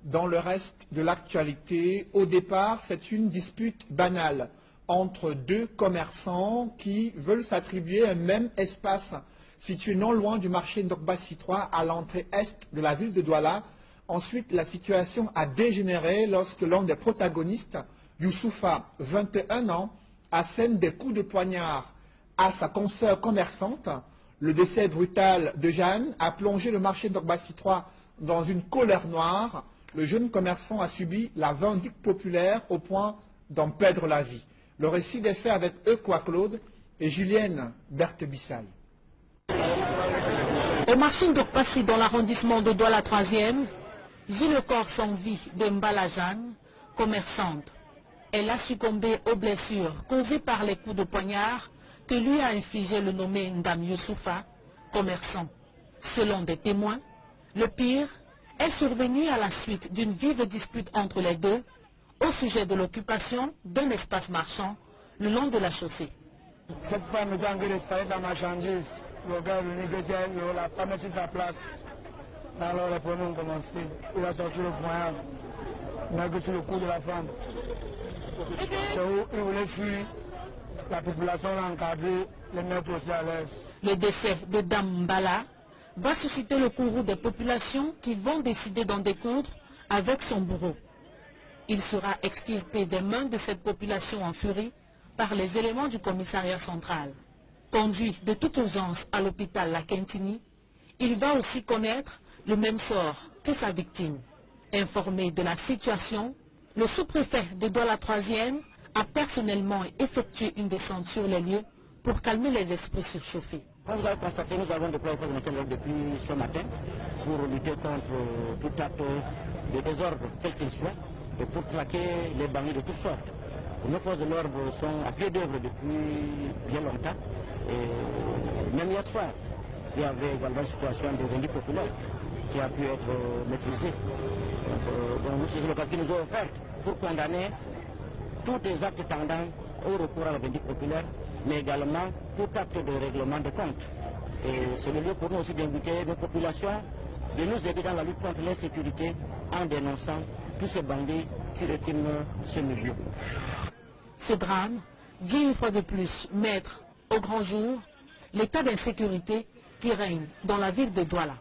dans le reste de l'actualité. Au départ, c'est une dispute banale entre deux commerçants qui veulent s'attribuer un même espace situé non loin du marché Ndokbassi 3 à l'entrée est de la ville de Douala. Ensuite, la situation a dégénéré lorsque l'un des protagonistes, Youssoufa, 21 ans, assène des coups de poignard à sa consoeur commerçante. Le décès brutal de Jeanne a plongé le marché Ndokbassi 3 dans une colère noire. Le jeune commerçant a subi la vindicte populaire au point d'en perdre la vie. Le récit des faits avec Eukwa Claude et Julienne Berthe-Bissaï. Au marché Ndokbassi dans l'arrondissement de Douala 3e, vit le corps sans vie de Mbala Jeanne, commerçante. Elle a succombé aux blessures causées par les coups de poignard que lui a infligé le nommé Ndam Youssoufa, commerçant. Selon des témoins, le pire est survenu à la suite d'une vive dispute entre les deux au sujet de l'occupation d'un espace marchand le long de la chaussée. Cette femme est en train de salir la marchandise. Le gars est venu que la femme est sur la place. Alors les premiers ont commencé. Il a sorti le poignard. Il a guetté le cou de la femme. C'est où il voulait fuir. La population l'a encadré, les mettre aussi à l'aise. Le décès de Dame Mbala va susciter le courroux des populations qui vont décider d'en découdre avec son bourreau. Il sera extirpé des mains de cette population en furie par les éléments du commissariat central. Conduit de toute urgence à l'hôpital La Quintini, il va aussi connaître le même sort que sa victime. Informé de la situation, le sous-préfet de Douala 3e a personnellement effectué une descente sur les lieux pour calmer les esprits surchauffés. Comme vous avez constaté, nous avons déployé les forces de l'ordre depuis ce matin pour lutter contre tout acte de désordre, quel qu'il soit, et pour traquer les bandits de toutes sortes. Nos forces de l'ordre sont à pied d'œuvre depuis bien longtemps. Et même hier soir, il y avait également une situation de vindicte populaire qui a pu être maîtrisée. Donc c'est l'occasion qu'ils nous ont offert pour condamner tous les actes tendant au recours à la vindicte populaire, mais également tout acte de règlement de compte. Et c'est le lieu pour nous aussi d'inviter les populations de nous aider dans la lutte contre l'insécurité en dénonçant tous ces bandits qui reculent ce milieu. Ce drame vient une fois de plus mettre au grand jour l'état d'insécurité qui règne dans la ville de Douala.